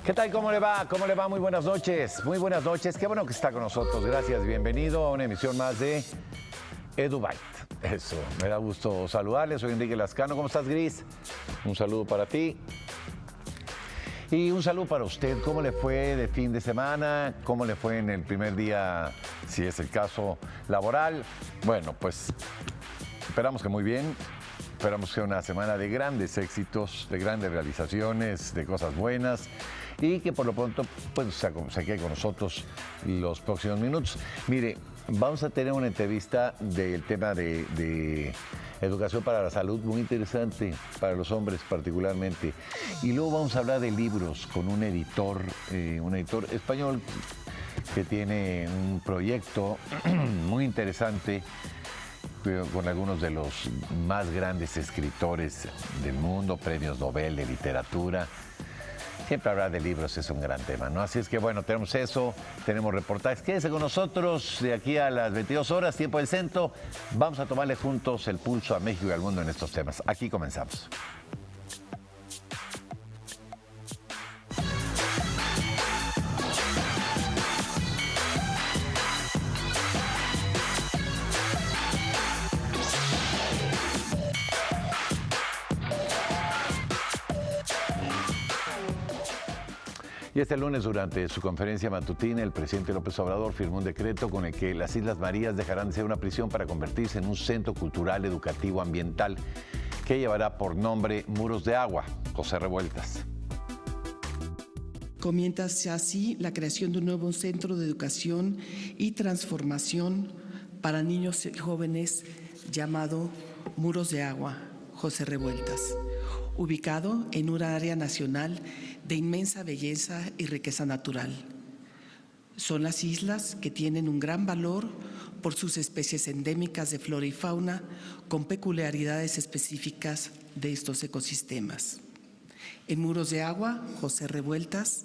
¿Qué tal? ¿Cómo le va? ¿Cómo le va? Muy buenas noches. Muy buenas noches. Qué bueno que está con nosotros. Gracias. Bienvenido a una emisión más de EduByte. Eso, me da gusto saludarles. Soy Enrique Lascano. ¿Cómo estás, Gris? Un saludo para ti. Y un saludo para usted. ¿Cómo le fue de fin de semana? ¿Cómo le fue en el primer día, si es el caso, laboral? Bueno, pues esperamos que muy bien. Esperamos que sea una semana de grandes éxitos, de grandes realizaciones, de cosas buenas y que por lo pronto pues, se quede con nosotros los próximos minutos. Mire, vamos a tener una entrevista del tema de educación para la salud muy interesante, para los hombres particularmente. Y luego vamos a hablar de libros con un editor español que tiene un proyecto muy interesante con algunos de los más grandes escritores del mundo, premios Nobel de literatura. Siempre hablar de libros es un gran tema, ¿no? Así es que, bueno, tenemos eso, tenemos reportajes. Quédense con nosotros de aquí a las 22 horas, tiempo del centro. Vamos a tomarle juntos el pulso a México y al mundo en estos temas. Aquí comenzamos. Y este lunes, durante su conferencia matutina, el presidente López Obrador firmó un decreto con el que las Islas Marías dejarán de ser una prisión para convertirse en un centro cultural, educativo, ambiental, que llevará por nombre Muros de Agua. José Revueltas. Comienza así la creación de un nuevo centro de educación y transformación para niños y jóvenes llamado Muros de Agua, José Revueltas, ubicado en un área nacional de inmensa belleza y riqueza natural. Son las islas que tienen un gran valor por sus especies endémicas de flora y fauna con peculiaridades específicas de estos ecosistemas. En Muros de Agua, José Revueltas,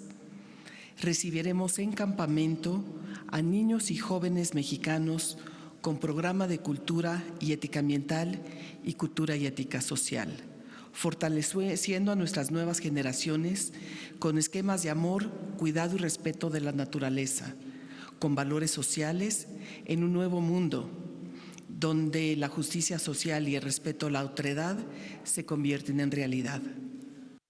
recibiremos en campamento a niños y jóvenes mexicanos con programa de cultura y ética ambiental y cultura y ética social, fortaleciendo a nuestras nuevas generaciones con esquemas de amor, cuidado y respeto de la naturaleza, con valores sociales en un nuevo mundo, donde la justicia social y el respeto a la otredad se convierten en realidad.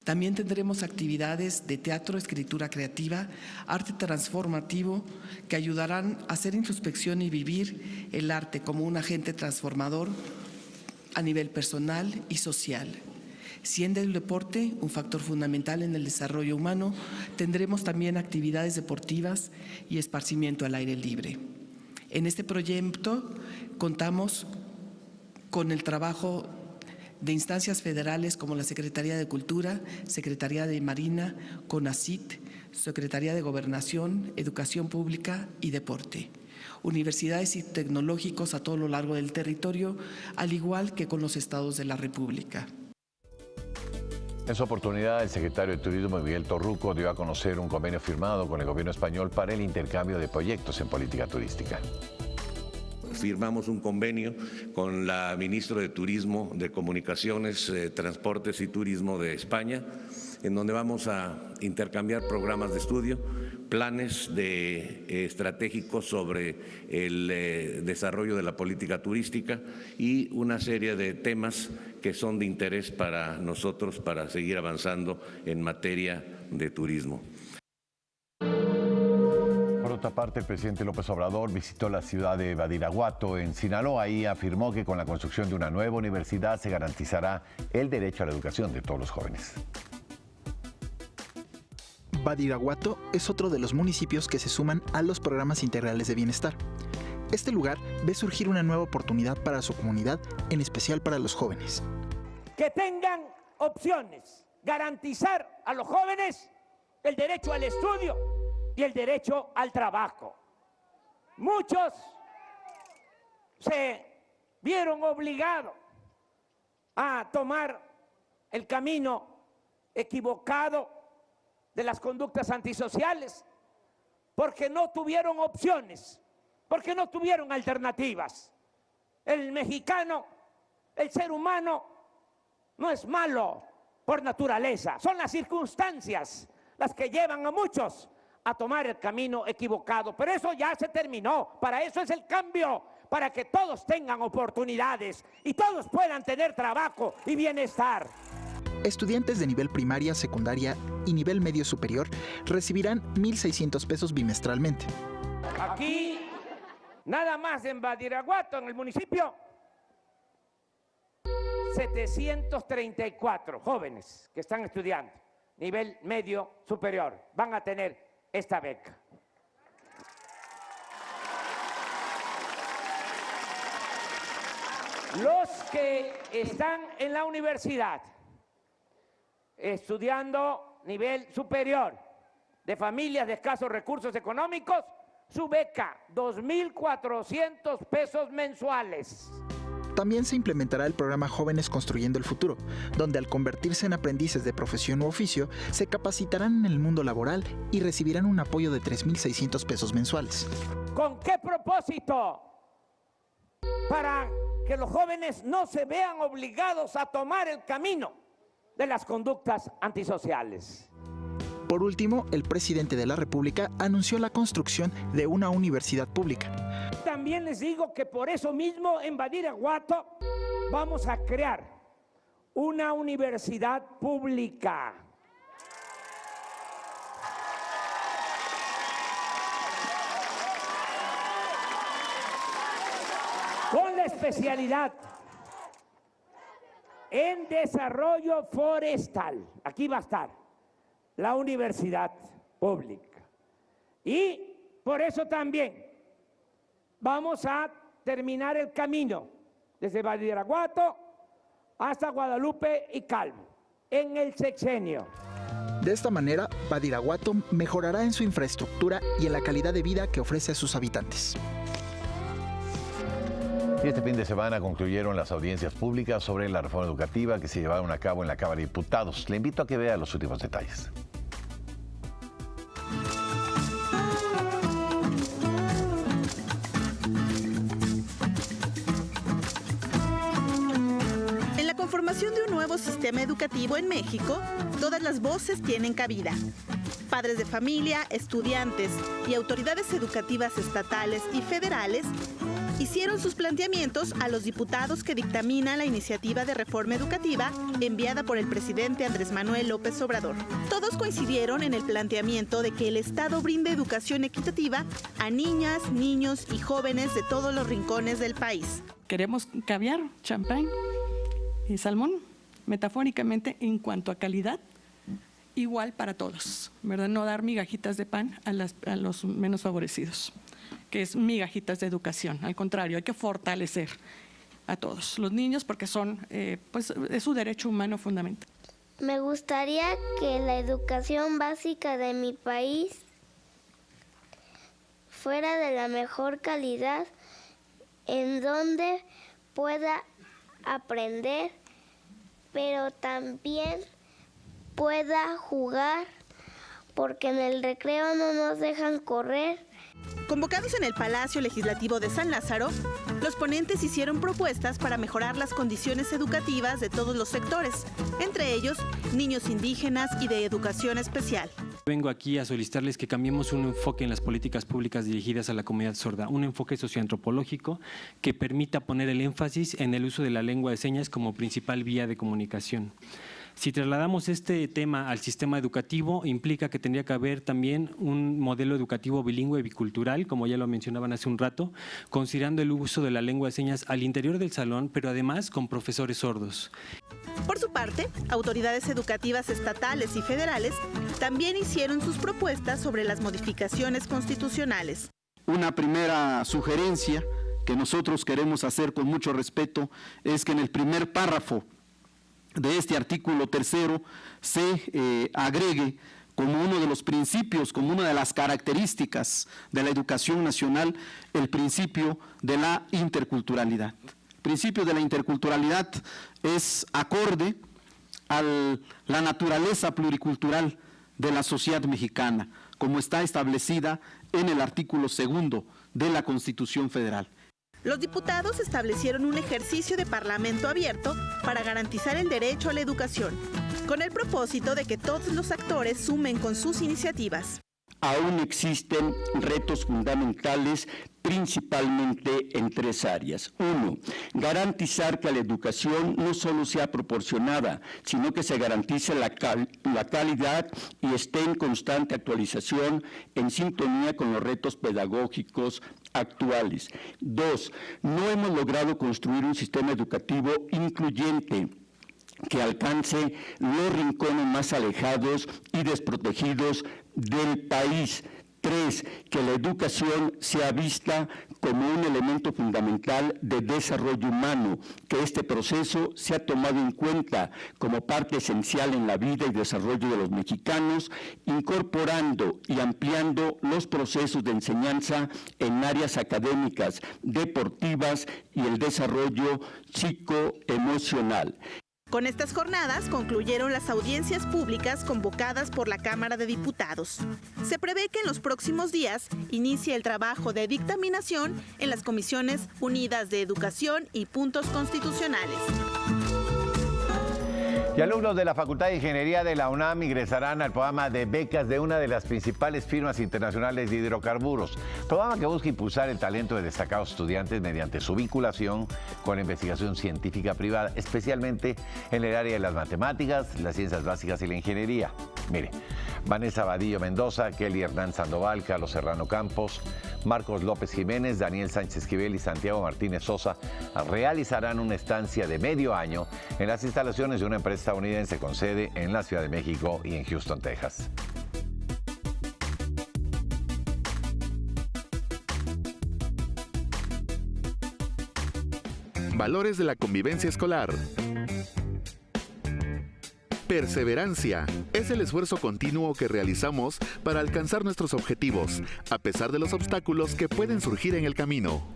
También tendremos actividades de teatro, escritura creativa, arte transformativo, que ayudarán a hacer introspección y vivir el arte como un agente transformador a nivel personal y social. Siendo el deporte un factor fundamental en el desarrollo humano, tendremos también actividades deportivas y esparcimiento al aire libre. En este proyecto contamos con el trabajo de instancias federales como la Secretaría de Cultura, Secretaría de Marina, CONACYT, Secretaría de Gobernación, Educación Pública y Deporte, universidades y tecnológicos a todo lo largo del territorio, al igual que con los estados de la República. En su oportunidad, el secretario de Turismo, Miguel Torruco, dio a conocer un convenio firmado con el gobierno español para el intercambio de proyectos en política turística. Firmamos un convenio con la ministra de Turismo, de Comunicaciones, Transportes y Turismo de España, en donde vamos a intercambiar programas de estudio, planes estratégicos sobre el desarrollo de la política turística y una serie de temas que son de interés para nosotros para seguir avanzando en materia de turismo. Por otra parte, el presidente López Obrador visitó la ciudad de Badiraguato, en Sinaloa, y afirmó que con la construcción de una nueva universidad se garantizará el derecho a la educación de todos los jóvenes. Badiraguato es otro de los municipios que se suman a los programas integrales de bienestar. Este lugar ve surgir una nueva oportunidad para su comunidad, en especial para los jóvenes. Que tengan opciones, garantizar a los jóvenes el derecho al estudio y el derecho al trabajo. Muchos se vieron obligados a tomar el camino equivocado de las conductas antisociales porque no tuvieron opciones, porque no tuvieron alternativas. El mexicano, el ser humano, no es malo por naturaleza, son las circunstancias las que llevan a muchos a tomar el camino equivocado. Pero eso ya se terminó, para eso es el cambio, para que todos tengan oportunidades y todos puedan tener trabajo y bienestar. Estudiantes de nivel primaria, secundaria y nivel medio superior recibirán 1,600 pesos bimestralmente. Aquí, nada más en Badiraguato, en el municipio, 734 jóvenes que están estudiando nivel medio superior van a tener esta beca. Los que están en la universidad estudiando nivel superior de familias de escasos recursos económicos, su beca, 2,400 pesos mensuales. También se implementará el programa Jóvenes Construyendo el Futuro, donde al convertirse en aprendices de profesión u oficio, se capacitarán en el mundo laboral y recibirán un apoyo de 3,600 pesos mensuales. ¿Con qué propósito? Para que los jóvenes no se vean obligados a tomar el camino de las conductas antisociales. Por último, el presidente de la República anunció la construcción de una universidad pública. También les digo que por eso mismo en Badiraguato vamos a crear una universidad pública. Con la especialidad en desarrollo forestal. Aquí va a estar la universidad pública. Y por eso también vamos a terminar el camino desde Badiraguato hasta Guadalupe y Calvo en el sexenio. De esta manera, Badiraguato mejorará en su infraestructura y en la calidad de vida que ofrece a sus habitantes. Y este fin de semana concluyeron las audiencias públicas sobre la reforma educativa que se llevaron a cabo en la Cámara de Diputados. Le invito a que vea los últimos detalles. En la conformación de un nuevo sistema educativo en México, todas las voces tienen cabida. Padres de familia, estudiantes y autoridades educativas estatales y federales hicieron sus planteamientos a los diputados que dictaminan la iniciativa de reforma educativa enviada por el presidente Andrés Manuel López Obrador. Todos coincidieron en el planteamiento de que el Estado brinde educación equitativa a niñas, niños y jóvenes de todos los rincones del país. Queremos caviar, champán y salmón, metafóricamente en cuanto a calidad, igual para todos, ¿verdad? No dar migajitas de pan a los menos favorecidos, que es migajitas de educación. Al contrario, hay que fortalecer a todos los niños porque son, pues, es su derecho humano fundamental. Me gustaría que la educación básica de mi país fuera de la mejor calidad, en donde pueda aprender, pero también pueda jugar, porque en el recreo no nos dejan correr. Convocados en el Palacio Legislativo de San Lázaro, los ponentes hicieron propuestas para mejorar las condiciones educativas de todos los sectores, entre ellos niños indígenas y de educación especial. Vengo aquí a solicitarles que cambiemos un enfoque en las políticas públicas dirigidas a la comunidad sorda, un enfoque socioantropológico que permita poner el énfasis en el uso de la lengua de señas como principal vía de comunicación. Si trasladamos este tema al sistema educativo, implica que tendría que haber también un modelo educativo bilingüe bicultural, como ya lo mencionaban hace un rato, considerando el uso de la lengua de señas al interior del salón, pero además con profesores sordos. Por su parte, autoridades educativas estatales y federales también hicieron sus propuestas sobre las modificaciones constitucionales. Una primera sugerencia que nosotros queremos hacer con mucho respeto es que en el primer párrafo de este artículo 3º se agregue como uno de los principios, como una de las características de la educación nacional, el principio de la interculturalidad. El principio de la interculturalidad es acorde a la naturaleza pluricultural de la sociedad mexicana, como está establecida en el artículo 2º de la Constitución Federal. Los diputados establecieron un ejercicio de parlamento abierto para garantizar el derecho a la educación. con el propósito de que todos los actores sumen con sus iniciativas. Aún existen retos fundamentales, principalmente en 3 áreas. 1. Garantizar que la educación no solo sea proporcionada, sino que se garantice la calidad y esté en constante actualización en sintonía con los retos pedagógicos actuales. 2. No hemos logrado construir un sistema educativo incluyente que alcance los rincones más alejados y desprotegidos del país. 3. Que la educación sea vista como un elemento fundamental de desarrollo humano, que este proceso sea tomado en cuenta como parte esencial en la vida y desarrollo de los mexicanos, incorporando y ampliando los procesos de enseñanza en áreas académicas, deportivas y el desarrollo psicoemocional. Con estas jornadas concluyeron las audiencias públicas convocadas por la Cámara de Diputados. Se prevé que en los próximos días inicie el trabajo de dictaminación en las Comisiones Unidas de Educación y Puntos Constitucionales. Y alumnos de la Facultad de Ingeniería de la UNAM ingresarán al programa de becas de una de las principales firmas internacionales de hidrocarburos, programa que busca impulsar el talento de destacados estudiantes mediante su vinculación con la investigación científica privada, especialmente en el área de las matemáticas, las ciencias básicas y la ingeniería. Mire, Vanessa Vadillo Mendoza, Kelly Hernán Sandoval, Carlos Serrano Campos, Marcos López Jiménez, Daniel Sánchez Esquivel y Santiago Martínez Sosa realizarán una estancia de medio año en las instalaciones de una empresa estadounidense con sede en la Ciudad de México y en Houston, Texas. Valores de la convivencia escolar. Perseverancia es el esfuerzo continuo que realizamos para alcanzar nuestros objetivos, a pesar de los obstáculos que pueden surgir en el camino.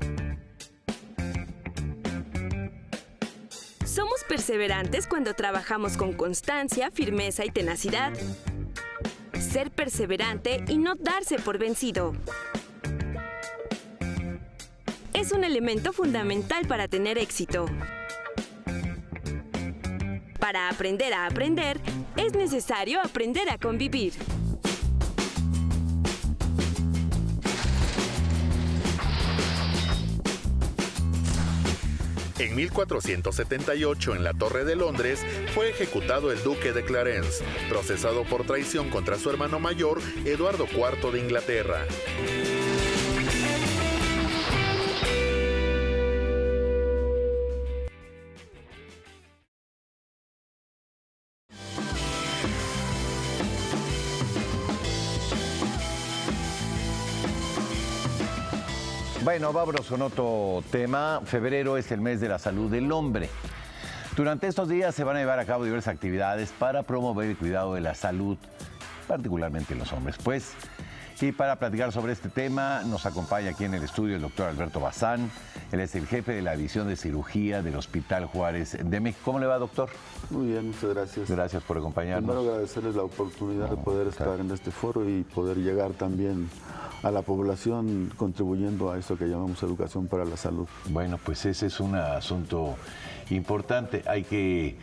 Somos perseverantes cuando trabajamos con constancia, firmeza y tenacidad. Ser perseverante y no darse por vencido es un elemento fundamental para tener éxito. Para aprender a aprender, es necesario aprender a convivir. En 1478, en la Torre de Londres, fue ejecutado el duque de Clarence, procesado por traición contra su hermano mayor, Eduardo IV de Inglaterra. Bueno, vámonos con otro tema. Febrero es el mes de la salud del hombre. Durante estos días se van a llevar a cabo diversas actividades para promover el cuidado de la salud, particularmente en los hombres. Y para platicar sobre este tema nos acompaña aquí en el estudio el doctor Alberto Bazán. Él es el jefe de la división de cirugía del Hospital Juárez de México. ¿Cómo le va, doctor? Muy bien, muchas gracias. Gracias por acompañarnos. Primero agradecerles la oportunidad de poder estar en este foro y poder llegar también a la población contribuyendo a eso que llamamos educación para la salud. Bueno, pues ese es un asunto importante. Hay que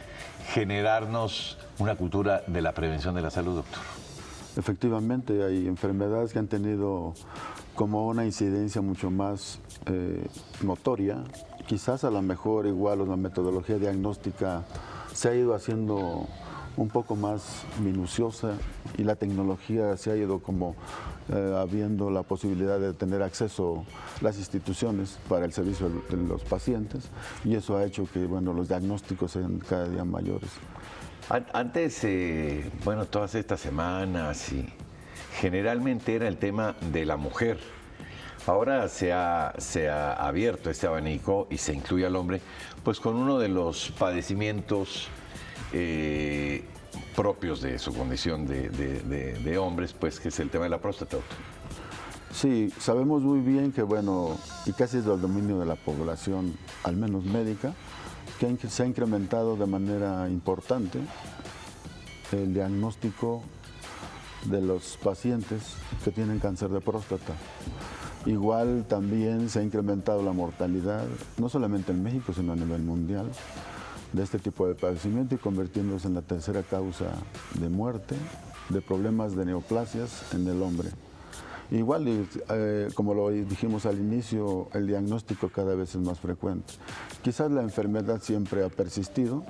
generarnos una cultura de la prevención de la salud, doctor. Efectivamente, hay enfermedades que han tenido como una incidencia mucho más notoria. Quizás a lo mejor igual la metodología diagnóstica se ha ido haciendo un poco más minuciosa y la tecnología se ha ido como habiendo la posibilidad de tener acceso a las instituciones para el servicio de los pacientes y eso ha hecho que los diagnósticos sean cada día mayores. Antes, todas estas semanas y generalmente era el tema de la mujer. Ahora se ha abierto este abanico y se incluye al hombre, pues con uno de los padecimientos propios de su condición de hombres, pues que es el tema de la próstata, doctor. Sí, sabemos muy bien que, y casi es del dominio de la población, al menos médica, que se ha incrementado de manera importante el diagnóstico de los pacientes que tienen cáncer de próstata. Igual también se ha incrementado la mortalidad, no solamente en México, sino a nivel mundial. de este tipo de padecimiento y convirtiéndose en la tercera causa de muerte de problemas de neoplasias en el hombre. Igual, como lo dijimos al inicio, el diagnóstico cada vez es más frecuente. Quizás la enfermedad siempre ha persistido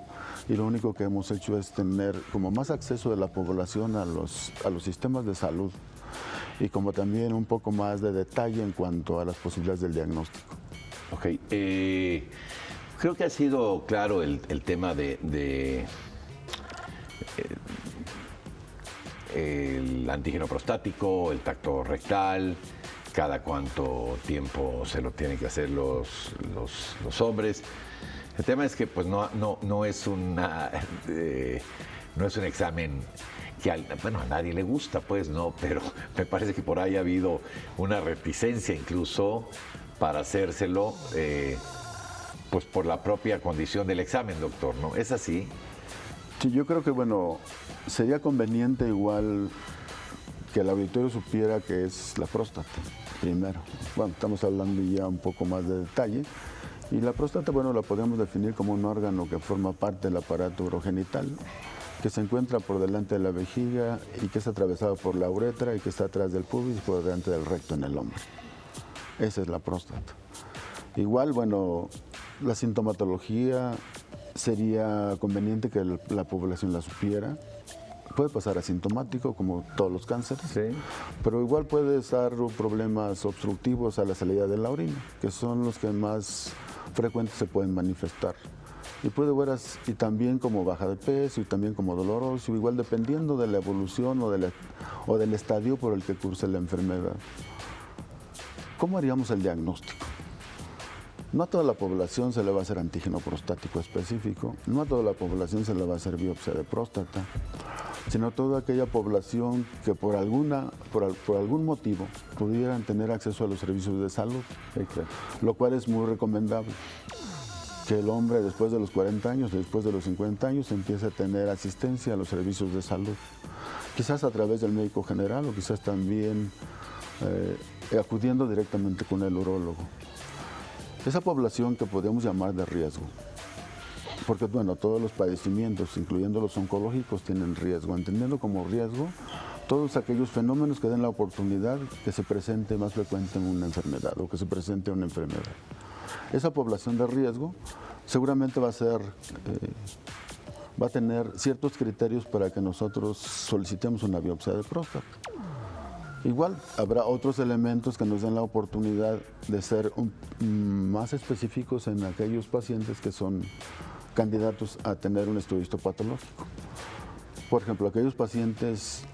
y lo único que hemos hecho es tener como más acceso de la población a los sistemas de salud y como también un poco más de detalle en cuanto a las posibilidades del diagnóstico. Ok, creo que ha sido claro el tema de el antígeno prostático, el tacto rectal, cada cuánto tiempo se lo tienen que hacer los hombres. El tema es que pues no es un examen que a nadie le gusta, pues no, pero me parece que por ahí ha habido una reticencia incluso para hacérselo, pues por la propia condición del examen, doctor, ¿no? ¿Es así? Sí, yo creo que, sería conveniente igual que el auditorio supiera que es la próstata, primero. Bueno, estamos hablando ya un poco más de detalle. Y la próstata, la podemos definir como un órgano que forma parte del aparato urogenital, que se encuentra por delante de la vejiga y que es atravesado por la uretra y que está atrás del pubis y por delante del recto en el hombre. Esa es la próstata. Igual, la sintomatología sería conveniente que la población la supiera. Puede pasar asintomático, como todos los cánceres, sí, pero igual puede estar problemas obstructivos a la salida de la orina, que son los que más frecuentes se pueden manifestar. Y puede ver y también como baja de peso y también como doloroso, igual dependiendo de la evolución o del estadio por el que curse la enfermedad. ¿Cómo haríamos el diagnóstico? No a toda la población se le va a hacer antígeno prostático específico, no a toda la población se le va a hacer biopsia de próstata, sino a toda aquella población que por algún motivo pudieran tener acceso a los servicios de salud, lo cual es muy recomendable. Que el hombre después de los 40 años, después de los 50 años, empiece a tener asistencia a los servicios de salud. Quizás a través del médico general o quizás también acudiendo directamente con el urólogo. Esa población que podemos llamar de riesgo, porque todos los padecimientos, incluyendo los oncológicos, tienen riesgo, entendiendo como riesgo todos aquellos fenómenos que den la oportunidad que se presente más frecuente en una enfermedad o que se presente una enfermedad. Esa población de riesgo seguramente va a tener ciertos criterios para que nosotros solicitemos una biopsia de próstata. Igual, habrá otros elementos que nos den la oportunidad de ser más específicos en aquellos pacientes que son candidatos a tener un estudio histopatológico. Por ejemplo, aquellos pacientes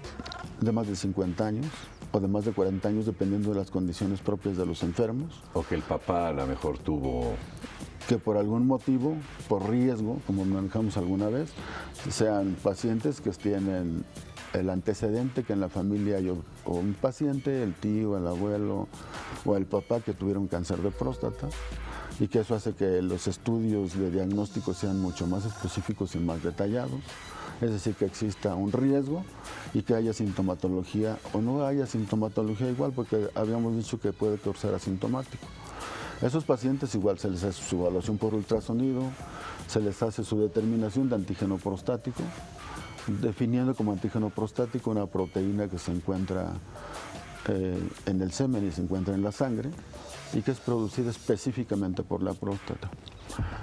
de más de 50 años o de más de 40 años, dependiendo de las condiciones propias de los enfermos. O que el papá a lo mejor tuvo... Que por algún motivo, por riesgo, como manejamos alguna vez, sean pacientes que tienen el antecedente que en la familia hay o un paciente, el tío, el abuelo o el papá que tuvieron cáncer de próstata y que eso hace que los estudios de diagnóstico sean mucho más específicos y más detallados. Es decir, que exista un riesgo y que haya sintomatología o no haya sintomatología igual, porque habíamos dicho que puede causar asintomático. A esos pacientes igual se les hace su evaluación por ultrasonido, se les hace su determinación de antígeno prostático, definiendo como antígeno prostático una proteína que se encuentra en el semen y se encuentra en la sangre y que es producida específicamente por la próstata.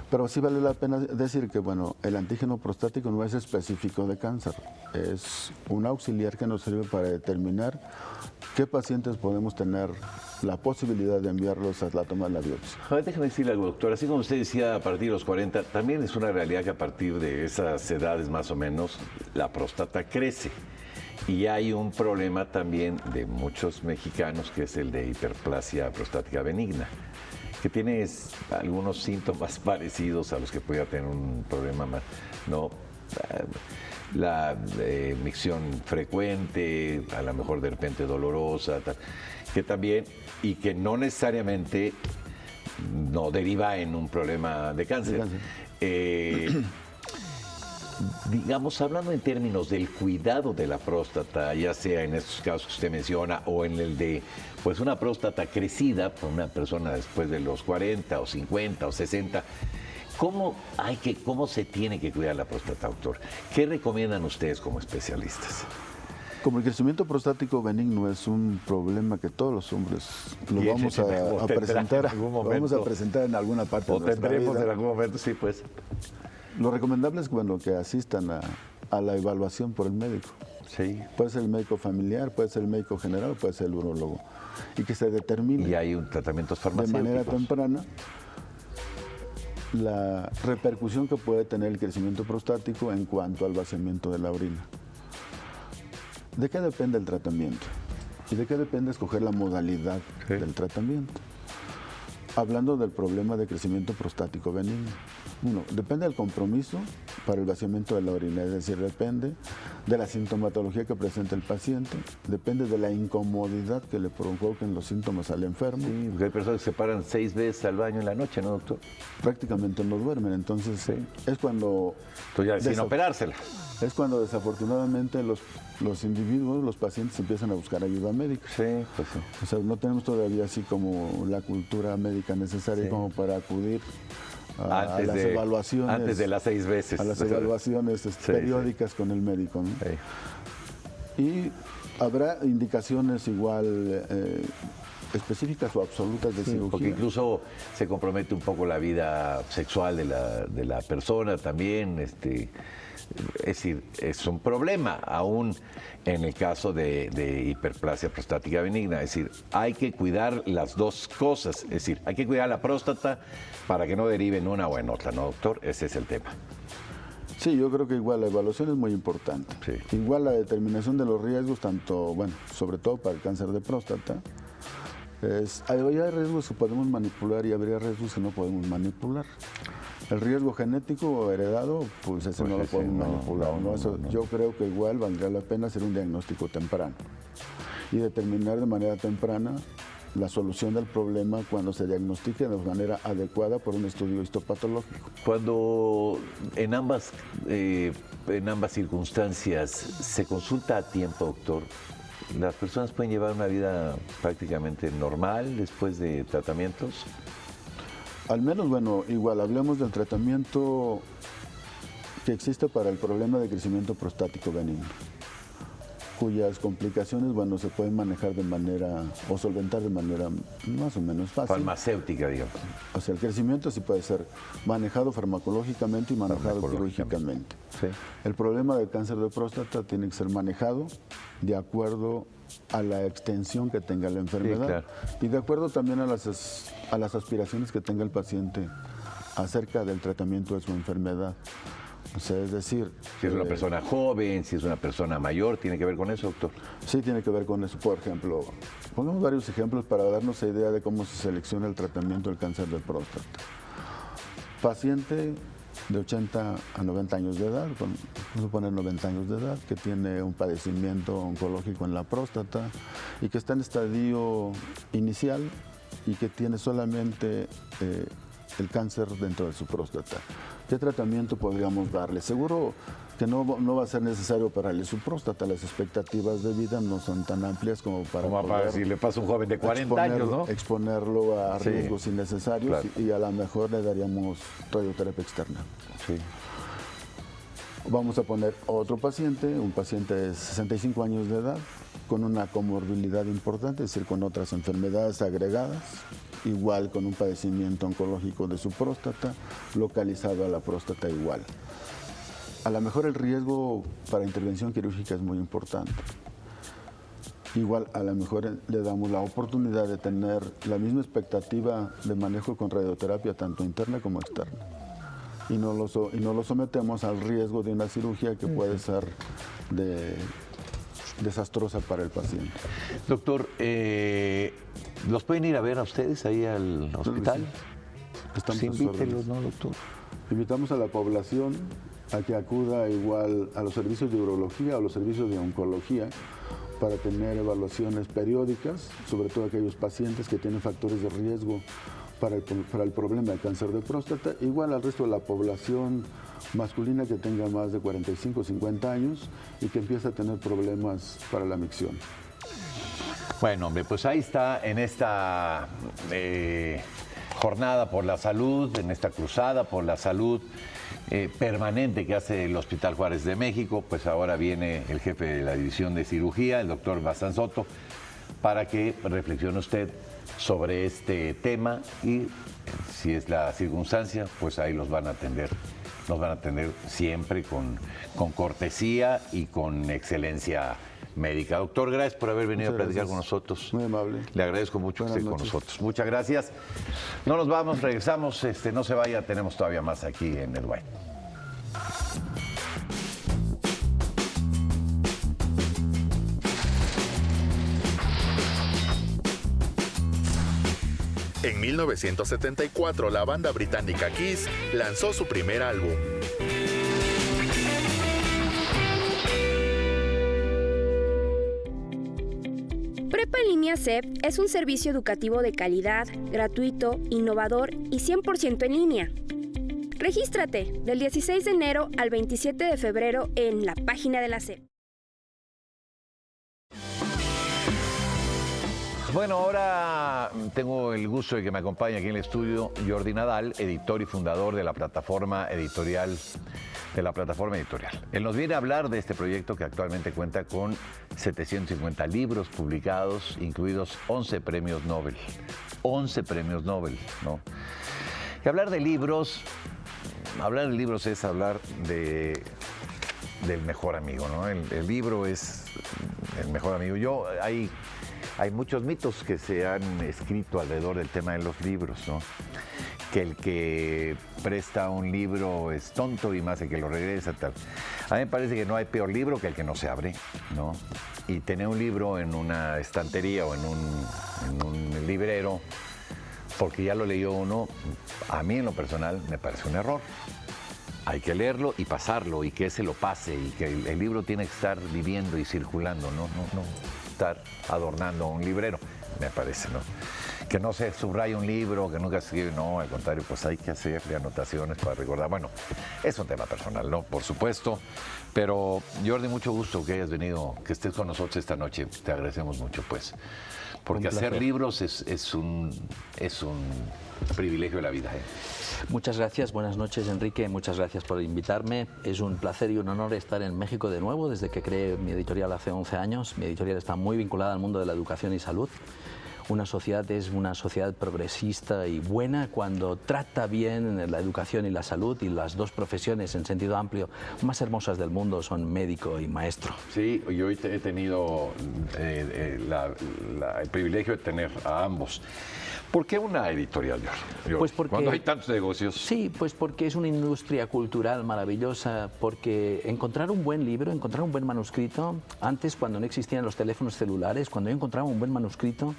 Pero sí vale la pena decir que el antígeno prostático no es específico de cáncer, es un auxiliar que nos sirve para determinar qué pacientes podemos tener la posibilidad de enviarlos a la toma de la biopsia. Déjame decirle algo, doctor. Así como usted decía, a partir de los 40, también es una realidad que a partir de esas edades más o menos, la próstata crece. Y hay un problema también de muchos mexicanos, que es el de hiperplasia prostática benigna, que tiene algunos síntomas parecidos a los que pudiera tener un problema más, ¿no? La micción frecuente, a lo mejor de repente dolorosa, que también, y que no necesariamente no deriva en un problema de cáncer. Digamos, hablando en términos del cuidado de la próstata, ya sea en estos casos que usted menciona o en el de una próstata crecida por una persona después de los 40 o 50 o 60, ¿Cómo se tiene que cuidar la próstata, doctor? ¿Qué recomiendan ustedes como especialistas? Como el crecimiento prostático benigno es un problema que todos los hombres lo vamos a presentar, vamos a presentar en alguna parte de nuestra vida. En algún momento, sí, pues. Lo recomendable es que asistan a la evaluación por el médico. Sí. Puede ser el médico familiar, puede ser el médico general, puede ser el urólogo. Y que se determine. Y hay tratamientos farmacéuticos. De manera temprana la repercusión que puede tener el crecimiento prostático en cuanto al vaciamiento de la orina. ¿De qué depende el tratamiento? ¿Y de qué depende escoger la modalidad del tratamiento? Hablando del problema de crecimiento prostático benigno. Uno, depende del compromiso para el vaciamiento de la orina, es decir, depende de la sintomatología que presenta el paciente, depende de la incomodidad que le provoquen los síntomas al enfermo. Sí, porque hay personas que se paran 6 veces al baño en la noche, ¿no, doctor? Prácticamente no duermen, entonces es cuando... Entonces ya sin operársela. Es cuando desafortunadamente los individuos, los pacientes empiezan a buscar ayuda médica. Sí, pues sí. O sea, no tenemos todavía así como la cultura médica necesaria como para acudir a las evaluaciones. Antes de las 6 veces. A las evaluaciones periódicas con el médico, ¿no? Y habrá indicaciones igual específicas o absolutas de cirugía. Porque incluso se compromete un poco la vida sexual de la persona también. Es decir, es un problema, aún en el caso de hiperplasia prostática benigna. Es decir, hay que cuidar las dos cosas. Es decir, hay que cuidar la próstata para que no derive en una o en otra, ¿no, doctor? Ese es el tema. Sí, yo creo que igual la evaluación es muy importante. Sí. Igual la determinación de los riesgos, sobre todo para el cáncer de próstata. Habría riesgos que podemos manipular y habría riesgos que no podemos manipular. El riesgo genético o heredado, pues ese no lo podemos manipular. Yo creo que igual valdría la pena hacer un diagnóstico temprano y determinar de manera temprana la solución del problema cuando se diagnostique de manera adecuada por un estudio histopatológico. Cuando en ambas circunstancias se consulta a tiempo, doctor, ¿las personas pueden llevar una vida prácticamente normal después de tratamientos? Al menos, igual hablemos del tratamiento que existe para el problema de crecimiento prostático benigno, cuyas complicaciones, se pueden manejar de manera o solventar de manera más o menos fácil. Farmacéutica, digamos. O sea, el crecimiento sí puede ser manejado farmacológicamente y manejado quirúrgicamente. Sí. El problema del cáncer de próstata tiene que ser manejado de acuerdo a la extensión que tenga la enfermedad y de acuerdo también a las aspiraciones que tenga el paciente acerca del tratamiento de su enfermedad. O sea, es decir... Si es una persona joven, si es una persona mayor, ¿tiene que ver con eso, doctor? Sí, tiene que ver con eso. Por ejemplo, pongamos varios ejemplos para darnos la idea de cómo se selecciona el tratamiento del cáncer de próstata. Paciente de 80 a 90 años de edad, vamos a poner 90 años de edad, que tiene un padecimiento oncológico en la próstata y que está en estadio inicial y que tiene solamente el cáncer dentro de su próstata. ¿Qué tratamiento podríamos darle? Seguro que no va a ser necesario operarle su próstata. Las expectativas de vida no son tan amplias como para si le pasa a un joven de 40 años, ¿no? Exponerlo a riesgos innecesarios y a lo mejor le daríamos radioterapia externa. Sí. Vamos a poner otro paciente, un paciente de 65 años de edad, con una comorbilidad importante, es decir, con otras enfermedades agregadas, igual con un padecimiento oncológico de su próstata, localizado a la próstata igual. A lo mejor el riesgo para intervención quirúrgica es muy importante. Igual a lo mejor le damos la oportunidad de tener la misma expectativa de manejo con radioterapia, tanto interna como externa. Y no lo sometemos al riesgo de una cirugía que puede ser desastrosa para el paciente. Doctor, ¿los pueden ir a ver a ustedes ahí al hospital? Sí. Invítelos, ¿no, doctor? Invitamos a la población a que acuda igual a los servicios de urología o los servicios de oncología para tener evaluaciones periódicas, sobre todo aquellos pacientes que tienen factores de riesgo para el problema de cáncer de próstata, igual al resto de la población masculina que tenga más de 45 o 50 años y que empieza a tener problemas para la micción. Bueno, hombre, pues ahí está en esta jornada por la salud, en esta cruzada por la salud permanente que hace el Hospital Juárez de México, pues ahora viene el jefe de la división de cirugía, el doctor Bazán Soto, para que reflexione usted sobre este tema y si es la circunstancia, pues ahí los van a atender. Nos van a atender siempre con cortesía y con excelencia médica. Doctor, gracias por haber venido a platicar con nosotros. Muy amable. Le agradezco mucho que esté con nosotros. Muchas gracias. No nos vamos, regresamos. No se vaya, tenemos todavía más aquí en Edu Byte. En 1974, la banda británica Kiss lanzó su primer álbum. Prepa en línea CEP es un servicio educativo de calidad, gratuito, innovador y 100% en línea. Regístrate del 16 de enero al 27 de febrero en la página de la CEP. Bueno, ahora tengo el gusto de que me acompañe aquí en el estudio Jordi Nadal, editor y fundador de la plataforma editorial. Él nos viene a hablar de este proyecto que actualmente cuenta con 750 libros publicados, incluidos 11 premios Nobel. 11 premios Nobel, ¿no? Y hablar de libros es hablar del mejor amigo, ¿no? El libro es el mejor amigo. Hay muchos mitos que se han escrito alrededor del tema de los libros, ¿no? Que el que presta un libro es tonto y más el que lo regresa, tal. A mí me parece que no hay peor libro que el que no se abre, ¿no? Y tener un libro en una estantería o en un librero, porque ya lo leyó uno, a mí en lo personal me parece un error. Hay que leerlo y pasarlo y que ese lo pase y que el libro tiene que estar viviendo y circulando, no estar adornando un librero, me parece, ¿no? Que no se subraya un libro, que nunca se escribe, no, al contrario, pues hay que hacerle anotaciones para recordar. Bueno, es un tema personal, ¿no? Por supuesto, pero Jordi, mucho gusto que hayas venido, que estés con nosotros esta noche, te agradecemos mucho, pues, porque hacer libros es un privilegio de la vida, ¿eh? Muchas gracias, buenas noches Enrique, muchas gracias por invitarme. Es un placer y un honor estar en México de nuevo desde que creé mi editorial hace 11 años. Mi editorial está muy vinculada al mundo de la educación y salud. Una sociedad es una sociedad progresista y buena cuando trata bien la educación y la salud, y las dos profesiones en sentido amplio más hermosas del mundo son médico y maestro. Sí, yo he tenido el privilegio de tener a ambos. ¿Por qué una editorial, Jordi? Pues porque, cuando hay tantos negocios. Sí, pues porque es una industria cultural maravillosa, porque encontrar un buen libro, encontrar un buen manuscrito, antes cuando no existían los teléfonos celulares, cuando yo encontraba un buen manuscrito,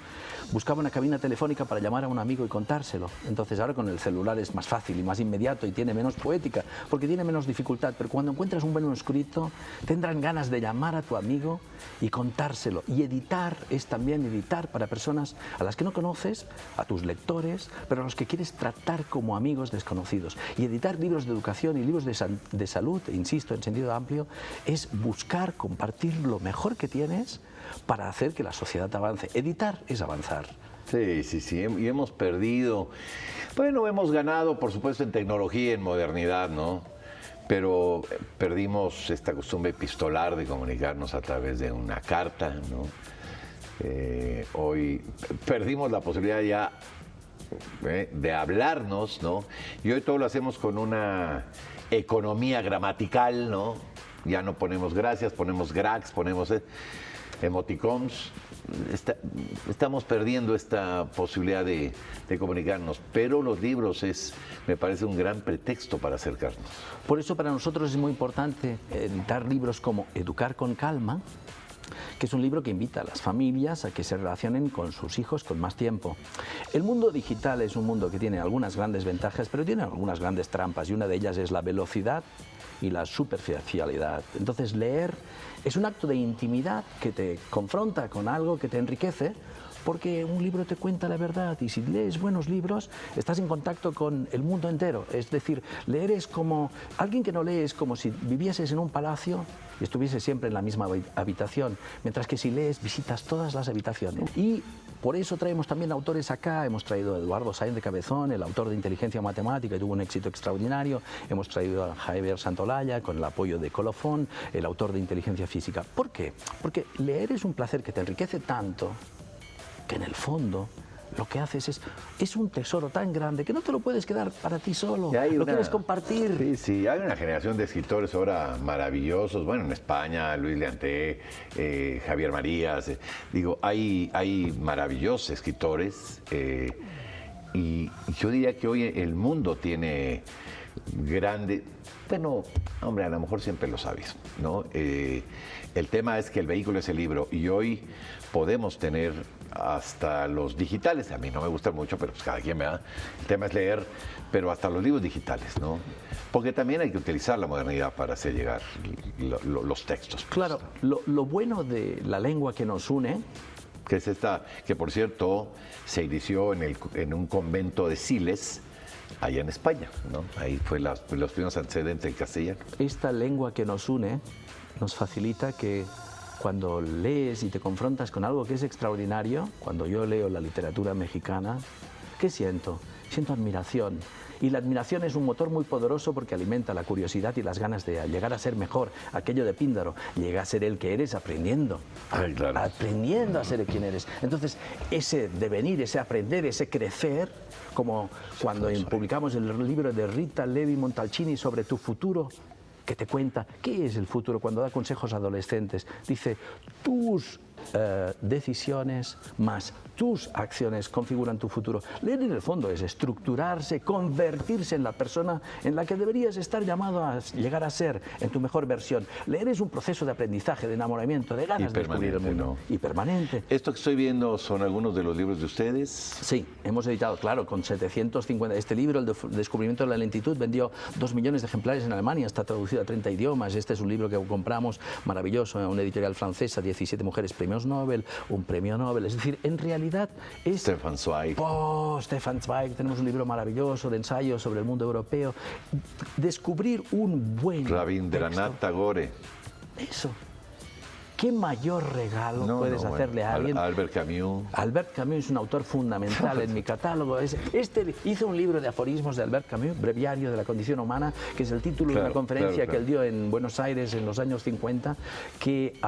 buscaba una cabina telefónica para llamar a un amigo y contárselo. Entonces ahora con el celular es más fácil y más inmediato y tiene menos poética, porque tiene menos dificultad, pero cuando encuentras un buen manuscrito tendrán ganas de llamar a tu amigo y contárselo. Y editar es también editar para personas a las que no conoces, a tus lectores, pero a los que quieres tratar como amigos desconocidos. Y editar libros de educación y libros de salud, insisto, en sentido amplio, es buscar compartir lo mejor que tienes para hacer que la sociedad avance. Editar es avanzar. Sí, y hemos perdido. Bueno, hemos ganado, por supuesto, en tecnología, en modernidad, ¿no? Pero perdimos esta costumbre epistolar de comunicarnos a través de una carta, ¿no? Hoy perdimos la posibilidad ya de hablarnos, ¿no? Y hoy todo lo hacemos con una economía gramatical, ¿no? Ya no ponemos gracias, ponemos grax, ponemos emoticons. Estamos perdiendo esta posibilidad de comunicarnos, pero los libros me parece un gran pretexto para acercarnos. Por eso para nosotros es muy importante editar libros como Educar con calma, que es un libro que invita a las familias a que se relacionen con sus hijos con más tiempo. El mundo digital es un mundo que tiene algunas grandes ventajas, pero tiene algunas grandes trampas, y una de ellas es la velocidad y la superficialidad. Entonces leer es un acto de intimidad que te confronta con algo que te enriquece, porque un libro te cuenta la verdad, y si lees buenos libros estás en contacto con el mundo entero. Es decir, leer es como, alguien que no lee es como si vivieses en un palacio y estuvieses siempre en la misma habitación, mientras que si lees visitas todas las habitaciones. Y Por eso traemos también autores acá, hemos traído a Eduardo Sáenz de Cabezón, el autor de Inteligencia Matemática, y tuvo un éxito extraordinario, hemos traído a Javier Santolaya con el apoyo de Colofón, el autor de Inteligencia Física. ¿Por qué? Porque leer es un placer que te enriquece tanto que en el fondo lo que haces es un tesoro tan grande que no te lo puedes quedar para ti solo, lo quieres compartir. Sí, hay una generación de escritores ahora maravillosos, bueno, en España, Luis Leanté, Javier Marías, hay maravillosos escritores y yo diría que hoy el mundo tiene grande, bueno, hombre, a lo mejor siempre lo sabes, ¿no? El tema es que el vehículo es el libro y hoy podemos tener hasta los digitales, a mí no me gustan mucho, pero pues cada quien me da. El tema es leer, pero hasta los libros digitales, ¿no? Porque también hay que utilizar la modernidad para hacer llegar los textos. Claro, lo bueno de la lengua que nos une, que es esta, que por cierto se inició en un convento de Siles, allá en España, ¿no? Ahí fue los primeros antecedentes en castellano. Esta lengua que nos une nos facilita que cuando lees y te confrontas con algo que es extraordinario, cuando yo leo la literatura mexicana, ¿qué siento? Siento admiración. Y la admiración es un motor muy poderoso porque alimenta la curiosidad y las ganas de llegar a ser mejor. Aquello de Píndaro, llega a ser el que eres aprendiendo. Ay, claro. Aprendiendo a ser quien eres. Entonces, ese devenir, ese aprender, ese crecer, como cuando publicamos el libro de Rita Levi Montalcini sobre tu futuro, que te cuenta qué es el futuro cuando da consejos a adolescentes. Dice, tus decisiones más tus acciones configuran tu futuro. Leer en el fondo es estructurarse, convertirse en la persona en la que deberías estar llamado a llegar a ser en tu mejor versión. Leer es un proceso de aprendizaje, de enamoramiento, de ganas de descubrir el mundo. ¿No? Y permanente. ¿Esto que estoy viendo son algunos de los libros de ustedes? Sí, hemos editado, claro, con 750. Este libro, El descubrimiento de la lentitud, vendió 2 millones de ejemplares en Alemania, está traducido a 30 idiomas. Este es un libro que compramos, maravilloso, una editorial francesa, 17 mujeres premios Nobel, un premio Nobel. Es decir, en realidad es... Stefan Zweig. Stefan Zweig, tenemos un libro maravilloso de ensayos sobre el mundo europeo. Descubrir un buen Rabindranath Tagore. Eso. ¿Qué mayor regalo puedes hacerle a alguien? Albert Camus. Albert Camus es un autor fundamental en mi catálogo. Hizo un libro de aforismos de Albert Camus, Breviario de la condición humana, que es el título de una conferencia que él dio en Buenos Aires en los años 50, que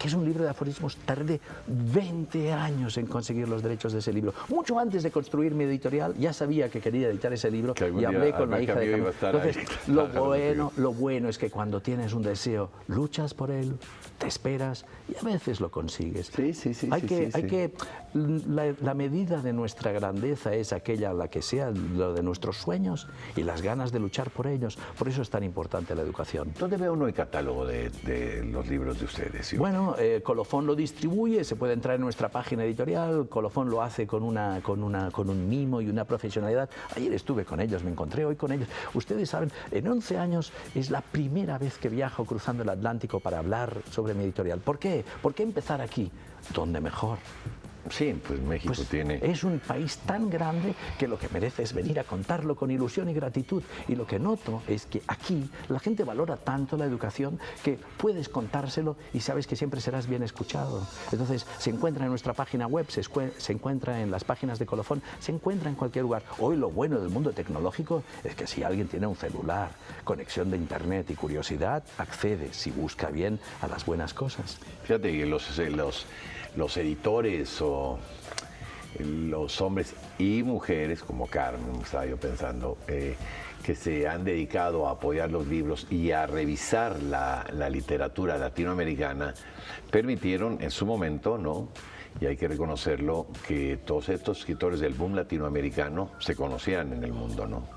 es un libro de aforismos. Tardé 20 años en conseguir los derechos de ese libro. Mucho antes de construir mi editorial, ya sabía que quería editar ese libro y hablé con la hija de Camus. Entonces, lo bueno es que cuando tienes un deseo, luchas por él, te esperas y a veces lo consigues. La medida de nuestra grandeza es aquella la que sea lo de nuestros sueños y las ganas de luchar por ellos. Por eso es tan importante la educación. ¿Dónde ve uno el catálogo de los libros de ustedes? ¿Sí? Bueno, Colofón lo distribuye, se puede entrar en nuestra página editorial. Colofón lo hace con un mimo y una profesionalidad. Ayer estuve con ellos, me encontré hoy con ellos. Ustedes saben, en 11 años es la primera vez que viajo cruzando el Atlántico para hablar sobre mi editorial. ¿Por qué? ¿Por qué empezar aquí? ¿Dónde mejor? Sí, pues México tiene... Es un país tan grande que lo que merece es venir a contarlo con ilusión y gratitud. Y lo que noto es que aquí la gente valora tanto la educación que puedes contárselo y sabes que siempre serás bien escuchado. Entonces, se encuentra en nuestra página web, se encuentra en las páginas de Colofón, se encuentra en cualquier lugar. Hoy lo bueno del mundo tecnológico es que si alguien tiene un celular, conexión de internet y curiosidad, accede, si busca bien, a las buenas cosas. Fíjate que los editores o los hombres y mujeres, como Carmen, estaba yo pensando, que se han dedicado a apoyar los libros y a revisar la literatura latinoamericana, permitieron en su momento, ¿no? Y hay que reconocerlo, que todos estos escritores del boom latinoamericano se conocían en el mundo, ¿no?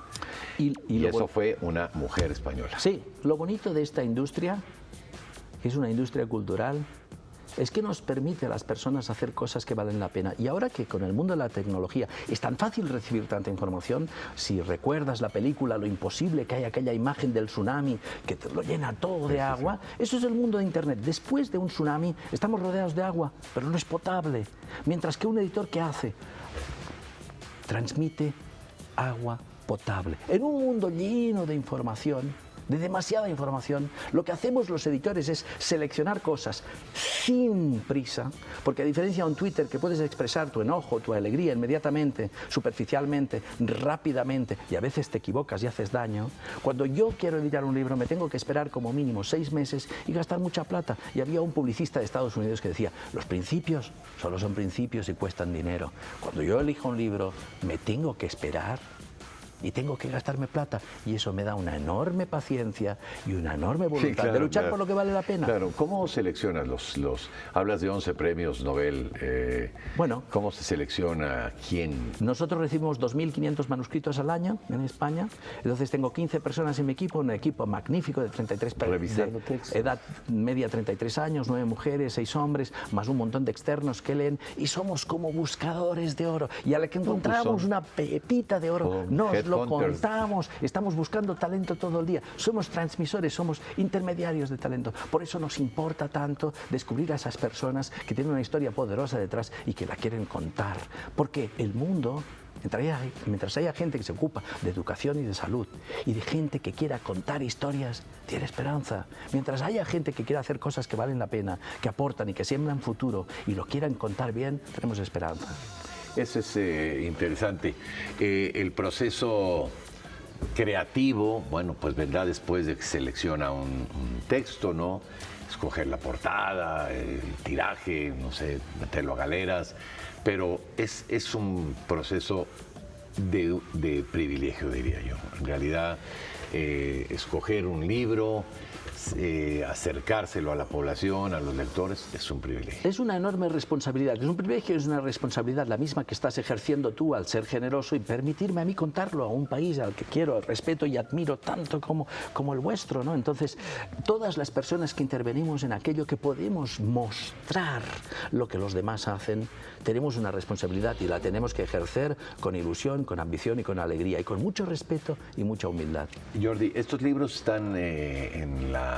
Y eso fue una mujer española. Sí, lo bonito de esta industria, que es una industria cultural, es que nos permite a las personas hacer cosas que valen la pena. Y ahora que con el mundo de la tecnología es tan fácil recibir tanta información, si recuerdas la película Lo Imposible, que hay aquella imagen del tsunami que te lo llena todo de agua, eso es el mundo de Internet. Después de un tsunami estamos rodeados de agua, pero no es potable. Mientras que un editor, ¿qué hace? Transmite agua potable. En un mundo lleno de información, de demasiada información. Lo que hacemos los editores es seleccionar cosas sin prisa, porque a diferencia de un Twitter que puedes expresar tu enojo, tu alegría inmediatamente, superficialmente, rápidamente, y a veces te equivocas y haces daño, cuando yo quiero editar un libro me tengo que esperar como mínimo 6 meses y gastar mucha plata. Y había un publicista de Estados Unidos que decía, los principios solo son principios y cuestan dinero. Cuando yo elijo un libro me tengo que esperar y tengo que gastarme plata, y eso me da una enorme paciencia y una enorme voluntad de luchar por lo que vale la pena. Claro, ¿cómo seleccionas hablas de 11 premios Nobel, bueno, ¿cómo se selecciona quién? Nosotros recibimos 2.500 manuscritos al año en España, entonces tengo 15 personas en mi equipo, un equipo magnífico de 33 Revisándote. edad media 33 años, 9 mujeres, 6 hombres, más un montón de externos que leen, y somos como buscadores de oro, y a la que encontramos una pepita de oro, nos lo contamos, estamos buscando talento todo el día, somos transmisores, somos intermediarios de talento, por eso nos importa tanto descubrir a esas personas que tienen una historia poderosa detrás y que la quieren contar, porque el mundo, mientras haya gente que se ocupa de educación y de salud y de gente que quiera contar historias, tiene esperanza. Mientras haya gente que quiera hacer cosas que valen la pena, que aportan y que siembran futuro y lo quieran contar bien, tenemos esperanza. Eso es interesante. El proceso creativo, bueno, pues vendrá después de que se selecciona un texto, ¿no? Escoger la portada, el tiraje, no sé, meterlo a galeras, pero es un proceso de privilegio, diría yo. En realidad, escoger un libro, acercárselo a la población, a los lectores, es un privilegio. Es una enorme responsabilidad, es un privilegio, es una responsabilidad la misma que estás ejerciendo tú al ser generoso y permitirme a mí contarlo a un país al que quiero, respeto y admiro tanto como el vuestro, ¿no? Entonces, todas las personas que intervenimos en aquello que podemos mostrar lo que los demás hacen, tenemos una responsabilidad y la tenemos que ejercer con ilusión, con ambición y con alegría y con mucho respeto y mucha humildad. Jordi, estos libros están en la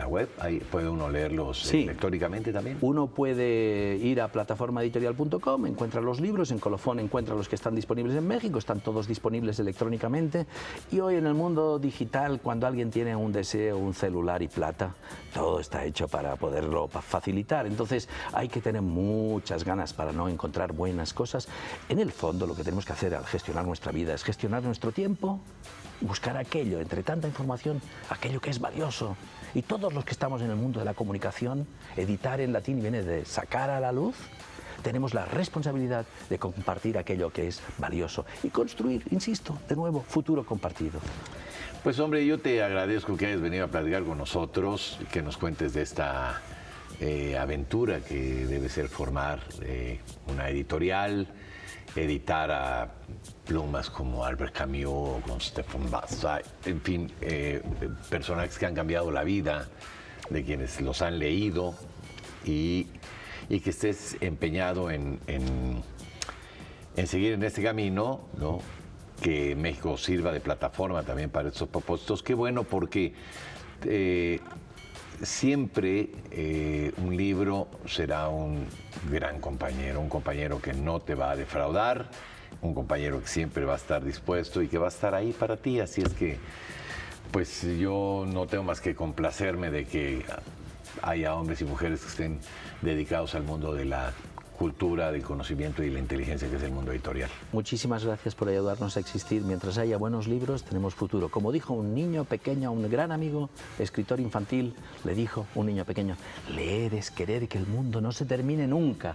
web, ahí puede uno leerlos electrónicamente también. Uno puede ir a plataformaeditorial.com, encuentra los libros, en Colofón encuentra los que están disponibles en México, están todos disponibles electrónicamente, y hoy en el mundo digital, cuando alguien tiene un deseo, un celular y plata, todo está hecho para poderlo facilitar, entonces hay que tener muchas ganas para no encontrar buenas cosas. En el fondo lo que tenemos que hacer al gestionar nuestra vida es gestionar nuestro tiempo, buscar aquello, entre tanta información, aquello que es valioso. Y todos los que estamos en el mundo de la comunicación, editar en latín viene de sacar a la luz, tenemos la responsabilidad de compartir aquello que es valioso y construir, insisto, de nuevo, futuro compartido. Pues hombre, yo te agradezco que hayas venido a platicar con nosotros, que nos cuentes de esta aventura que debe ser formar una editorial, editar a plumas como Albert Camus, como Stefan Zweig, en fin, personajes que han cambiado la vida de quienes los han leído, y que estés empeñado en seguir en este camino, ¿no? Que México sirva de plataforma también para estos propósitos. Qué bueno, porque siempre un libro será un gran compañero, un compañero que no te va a defraudar, un compañero que siempre va a estar dispuesto y que va a estar ahí para ti. Así es que, pues yo no tengo más que complacerme de que haya hombres y mujeres que estén dedicados al mundo de la cultura, del conocimiento y la inteligencia, que es el mundo editorial. Muchísimas gracias por ayudarnos a existir. Mientras haya buenos libros, tenemos futuro. Como dijo un niño pequeño, un gran amigo, escritor infantil, le dijo un niño pequeño: leer es querer que el mundo no se termine nunca.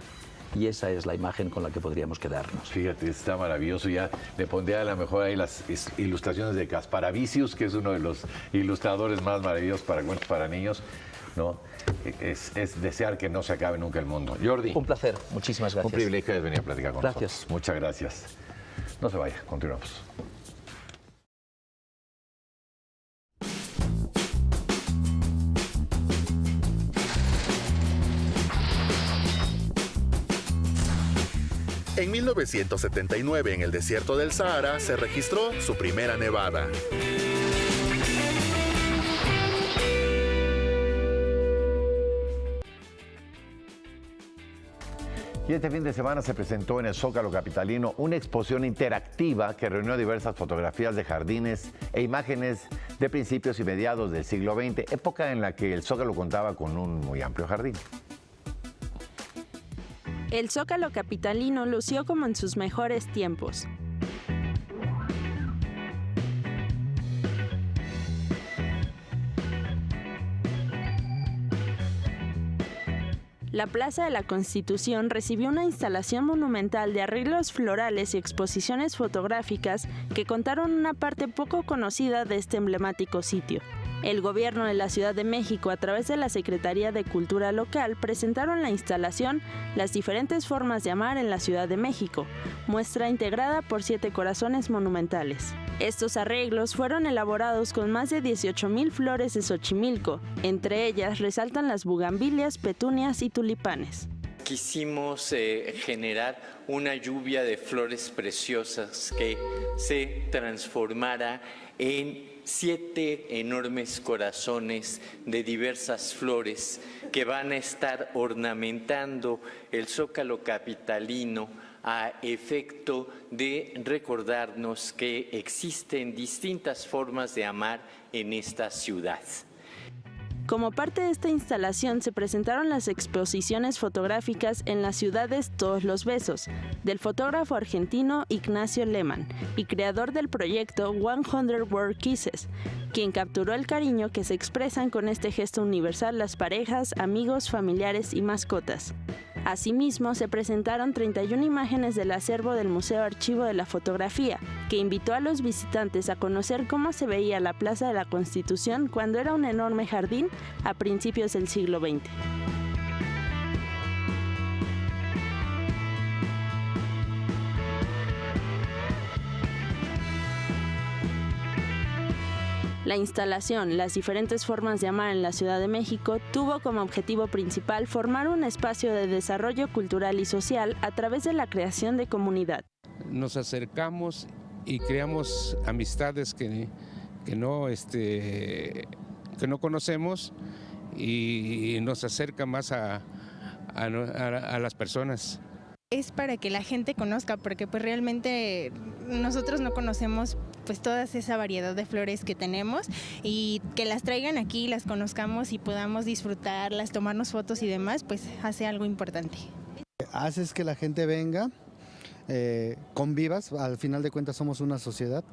Y esa es la imagen con la que podríamos quedarnos. Fíjate, está maravilloso. Ya le pondré a lo mejor ahí las ilustraciones de Kasparavicius, que es uno de los ilustradores más maravillosos para cuentos para niños, ¿no? Es desear que no se acabe nunca el mundo. Jordi. Un placer, muchísimas gracias. Un privilegio de venir a platicar con nosotros. Gracias. Muchas gracias. No se vaya, continuamos. En 1979, en el desierto del Sahara, se registró su primera nevada. Y este fin de semana se presentó en el Zócalo capitalino una exposición interactiva que reunió diversas fotografías de jardines e imágenes de principios y mediados del siglo XX, época en la que el Zócalo contaba con un muy amplio jardín. El Zócalo capitalino lució como en sus mejores tiempos. La Plaza de la Constitución recibió una instalación monumental de arreglos florales y exposiciones fotográficas que contaron una parte poco conocida de este emblemático sitio. El gobierno de la Ciudad de México, a través de la Secretaría de Cultura Local, presentaron la instalación Las diferentes formas de amar en la Ciudad de México, muestra integrada por 7 corazones monumentales. Estos arreglos fueron elaborados con más de 18,000 flores de Xochimilco. Entre ellas resaltan las bugambilias, petunias y tulipanes. Quisimos generar una lluvia de flores preciosas que se transformara en 7 enormes corazones de diversas flores que van a estar ornamentando el Zócalo capitalino a efecto de recordarnos que existen distintas formas de amar en esta ciudad. Como parte de esta instalación se presentaron las exposiciones fotográficas en las ciudades Todos los Besos, del fotógrafo argentino Ignacio Lehmann y creador del proyecto 100 World Kisses, quien capturó el cariño que se expresan con este gesto universal las parejas, amigos, familiares y mascotas. Asimismo, se presentaron 31 imágenes del acervo del Museo Archivo de la Fotografía, que invitó a los visitantes a conocer cómo se veía la Plaza de la Constitución cuando era un enorme jardín a principios del siglo XX. La instalación Las diferentes formas de amar en la Ciudad de México tuvo como objetivo principal formar un espacio de desarrollo cultural y social a través de la creación de comunidad. Nos acercamos y creamos amistades que no conocemos y nos acerca más a las personas. Es para que la gente conozca, porque pues realmente nosotros no conocemos pues toda esa variedad de flores que tenemos, y que las traigan aquí, las conozcamos y podamos disfrutarlas, tomarnos fotos y demás, pues hace algo importante. Haces que la gente venga, convivas, al final de cuentas somos una sociedad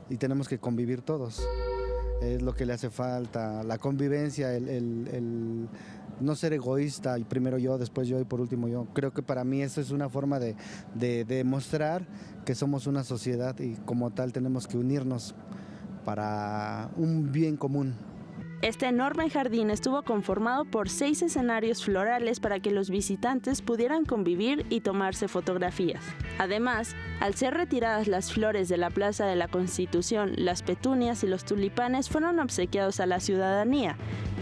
y tenemos que convivir todos. Es lo que le hace falta, la convivencia, el no ser egoísta, y primero yo, después yo y por último yo. Creo que para mí eso es una forma de demostrar que somos una sociedad y como tal tenemos que unirnos para un bien común. Este enorme jardín estuvo conformado por 6 escenarios florales para que los visitantes pudieran convivir y tomarse fotografías. Además, al ser retiradas las flores de la Plaza de la Constitución, las petunias y los tulipanes fueron obsequiados a la ciudadanía,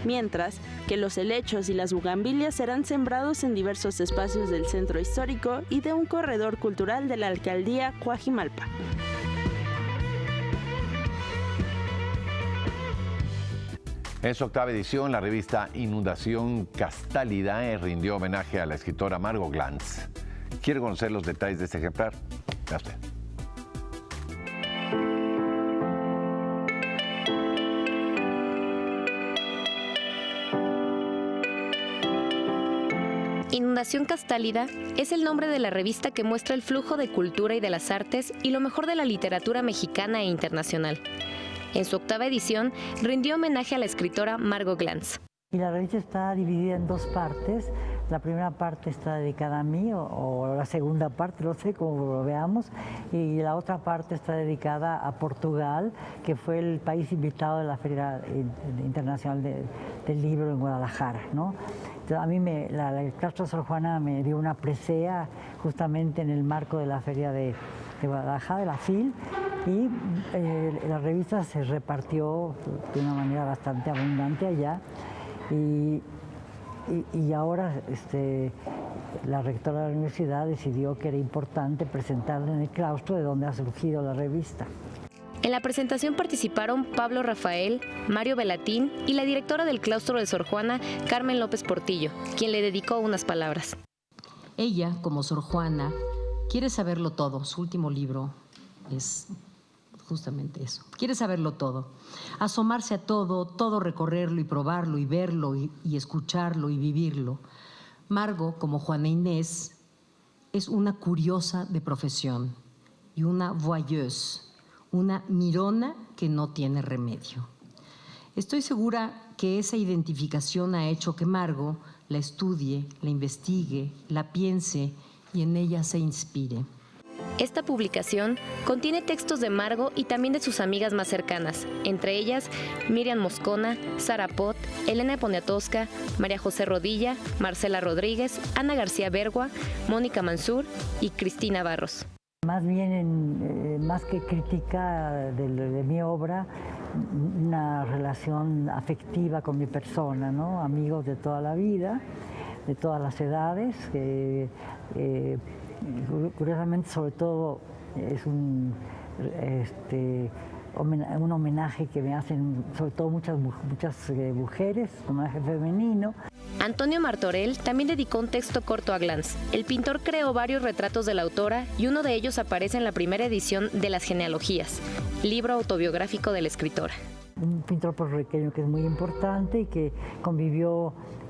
mientras que los helechos y las bugambilias serán sembrados en diversos espacios del centro histórico y de un corredor cultural de la alcaldía Coajimalpa. En su 8ª edición, la revista Inundación Castálida rindió homenaje a la escritora Margot Glantz. ¿Quiere conocer los detalles de este ejemplar? Vea usted. Inundación Castálida es el nombre de la revista que muestra el flujo de cultura y de las artes y lo mejor de la literatura mexicana e internacional. En su 8ª edición, rindió homenaje a la escritora Margot Glantz. Y la revista está dividida en 2 partes. La primera parte está dedicada a mí, o la segunda parte, no sé cómo lo veamos, y la otra parte está dedicada a Portugal, que fue el país invitado de la Feria Internacional del Libro en Guadalajara, ¿no? Entonces, a mí el Claustro Sor Juana me dio una presea justamente en el marco de la Feria de Guadalajara, de la FIL, y la revista se repartió de una manera bastante abundante allá, y ahora la rectora de la universidad decidió que era importante presentarla en el claustro de donde ha surgido la revista. En la presentación participaron Pablo Rafael, Mario Velatín y la directora del Claustro de Sor Juana, Carmen López Portillo, quien le dedicó unas palabras. Ella, como Sor Juana, quiere saberlo todo. Su último libro es justamente eso. Quiere saberlo todo. Asomarse a todo, todo recorrerlo y probarlo y verlo y escucharlo y vivirlo. Margot, como Juana Inés, es una curiosa de profesión y una voyeuse, una mirona que no tiene remedio. Estoy segura que esa identificación ha hecho que Margot la estudie, la investigue, la piense y en ella se inspire. Esta publicación contiene textos de Margot y también de sus amigas más cercanas, entre ellas Miriam Moscona, Sara Pot, Elena Poniatowska, María José Rodilla, Marcela Rodríguez, Ana García Bergua, Mónica Mansur y Cristina Barros. Más bien, más que crítica de mi obra, una relación afectiva con mi persona, ¿no? Amigos de toda la vida, de todas las edades, curiosamente, sobre todo, es un homenaje que me hacen, sobre todo muchas mujeres, un homenaje femenino. Antonio Martorell también dedicó un texto corto a Glantz. El pintor creó varios retratos de la autora y uno de ellos aparece en la primera edición de Las Genealogías, libro autobiográfico de la escritora. Un pintor puertorriqueño que es muy importante y que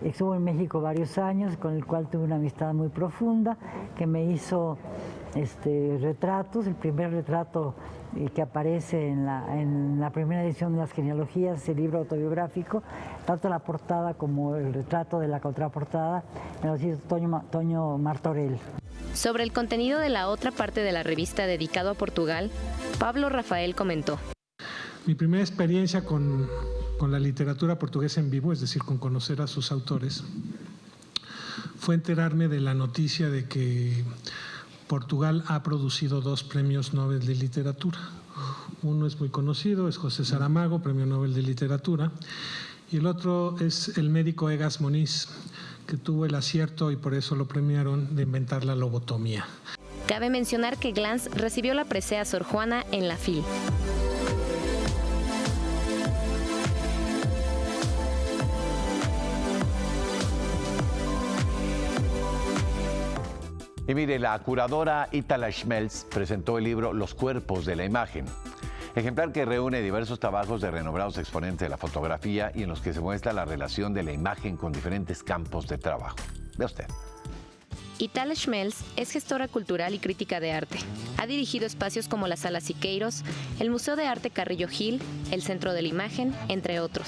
estuvo en México varios años, con el cual tuve una amistad muy profunda, que me hizo retratos. El primer retrato que aparece en la primera edición de Las Genealogías, ese libro autobiográfico, tanto la portada como el retrato de la contraportada, me lo hizo Toño Martorell. Sobre el contenido de la otra parte de la revista dedicado a Portugal, Pablo Rafael comentó. Mi primera experiencia con la literatura portuguesa en vivo, es decir, con conocer a sus autores, fue enterarme de la noticia de que Portugal ha producido 2 premios Nobel de literatura. Uno es muy conocido, es José Saramago, premio Nobel de literatura, y el otro es el médico Egas Moniz, que tuvo el acierto, y por eso lo premiaron, de inventar la lobotomía. Cabe mencionar que Glantz recibió la presea Sor Juana en la FIL. Y mire, la curadora Itala Schmelz presentó el libro Los cuerpos de la imagen, ejemplar que reúne diversos trabajos de renombrados exponentes de la fotografía y en los que se muestra la relación de la imagen con diferentes campos de trabajo. Vea usted. Itala Schmelz es gestora cultural y crítica de arte. Ha dirigido espacios como la Sala Siqueiros, el Museo de Arte Carrillo Gil, el Centro de la Imagen, entre otros.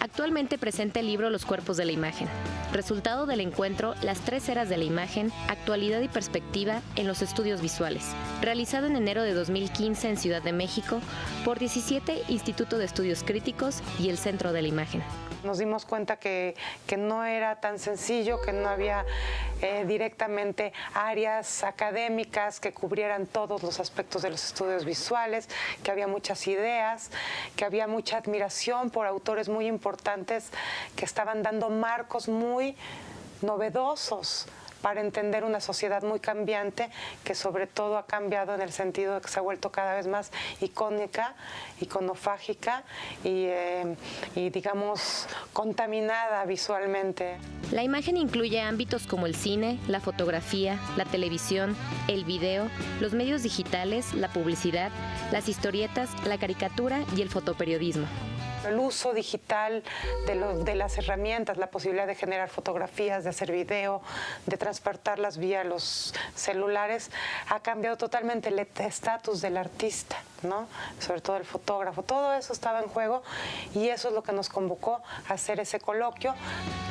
Actualmente presenta el libro Los cuerpos de la imagen, resultado del encuentro Las 3 eras de la imagen, actualidad y perspectiva en los estudios visuales, realizado en enero de 2015 en Ciudad de México por 17 Instituto de Estudios Críticos y el Centro de la Imagen. Nos dimos cuenta que no era tan sencillo, que no había directamente áreas académicas que cubrieran todos los aspectos de los estudios visuales, que había muchas ideas, que había mucha admiración por autores muy importantes que estaban dando marcos muy novedosos para entender una sociedad muy cambiante, que sobre todo ha cambiado en el sentido de que se ha vuelto cada vez más icónica, iconofágica y digamos, contaminada visualmente. La imagen incluye ámbitos como el cine, la fotografía, la televisión, el video, los medios digitales, la publicidad, las historietas, la caricatura y el fotoperiodismo. El uso digital de las herramientas, la posibilidad de generar fotografías, de hacer video, de transportarlas vía los celulares, ha cambiado totalmente el estatus del artista, ¿no? Sobre todo el fotógrafo. Todo eso estaba en juego y eso es lo que nos convocó a hacer ese coloquio.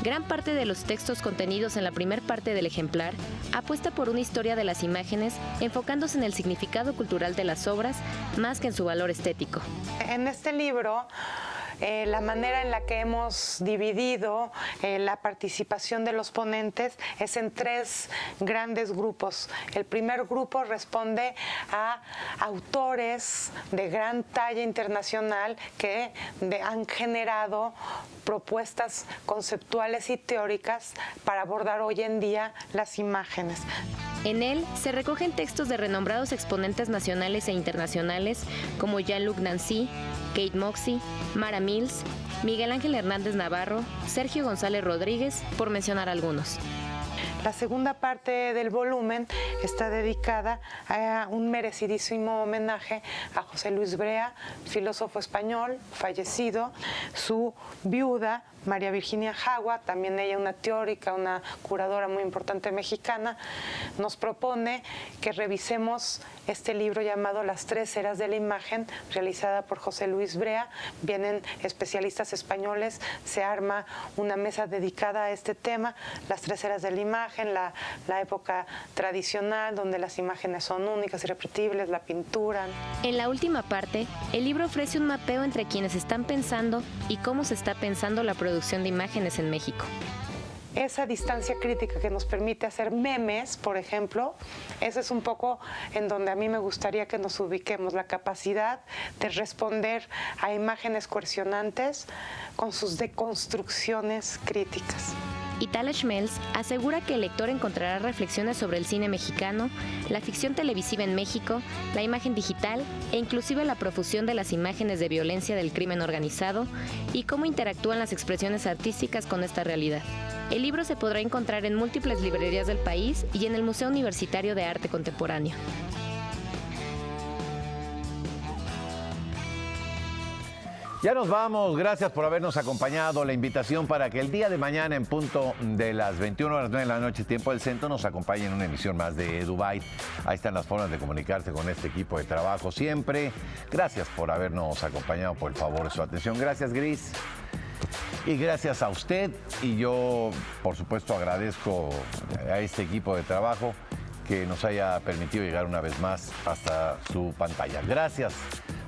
Gran parte de los textos contenidos en la primer parte del ejemplar apuesta por una historia de las imágenes, enfocándose en el significado cultural de las obras más que en su valor estético. En este libro, la manera en la que hemos dividido la participación de los ponentes es en 3 grandes grupos. El primer grupo responde a autores de gran talla internacional que han generado propuestas conceptuales y teóricas para abordar hoy en día las imágenes. En él se recogen textos de renombrados exponentes nacionales e internacionales como Jean-Luc Nancy, Kate Moxie, Mara Mills, Miguel Ángel Hernández Navarro, Sergio González Rodríguez, por mencionar algunos. La segunda parte del volumen está dedicada a un merecidísimo homenaje a José Luis Brea, filósofo español fallecido, su viuda, María Virginia Jagua, también ella una teórica, una curadora muy importante mexicana, nos propone que revisemos este libro llamado Las tres eras de la imagen, realizada por José Luis Brea. Vienen especialistas españoles, se arma una mesa dedicada a este tema, las tres eras de la imagen, la época tradicional, donde las imágenes son únicas y repetibles, la pintura. En la última parte, el libro ofrece un mapeo entre quienes están pensando y cómo se está pensando la producción de imágenes en México. Esa distancia crítica que nos permite hacer memes, por ejemplo, ese es un poco en donde a mí me gustaría que nos ubiquemos, la capacidad de responder a imágenes coercionantes con sus deconstrucciones críticas. Itala Schmelz asegura que el lector encontrará reflexiones sobre el cine mexicano, la ficción televisiva en México, la imagen digital e inclusive la profusión de las imágenes de violencia del crimen organizado y cómo interactúan las expresiones artísticas con esta realidad. El libro se podrá encontrar en múltiples librerías del país y en el Museo Universitario de Arte Contemporáneo. Ya nos vamos, gracias por habernos acompañado. La invitación para que el día de mañana en punto de las 21:09 de la noche, tiempo del centro, nos acompañe en una emisión más de EduByte. Ahí están las formas de comunicarse con este equipo de trabajo siempre. Gracias por habernos acompañado, por el favor de su atención. Gracias, Gris. Y gracias a usted, y yo, por supuesto, agradezco a este equipo de trabajo que nos haya permitido llegar una vez más hasta su pantalla. Gracias.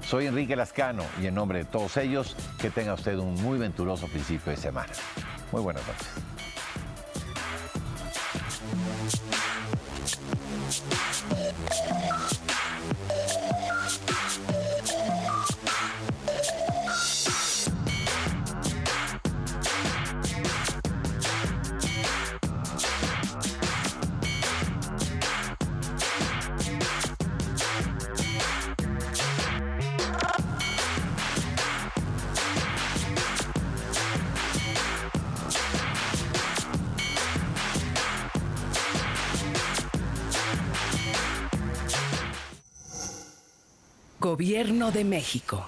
Soy Enrique Lascano y en nombre de todos ellos, que tenga usted un muy venturoso principio de semana. Muy buenas noches. Gobierno de México.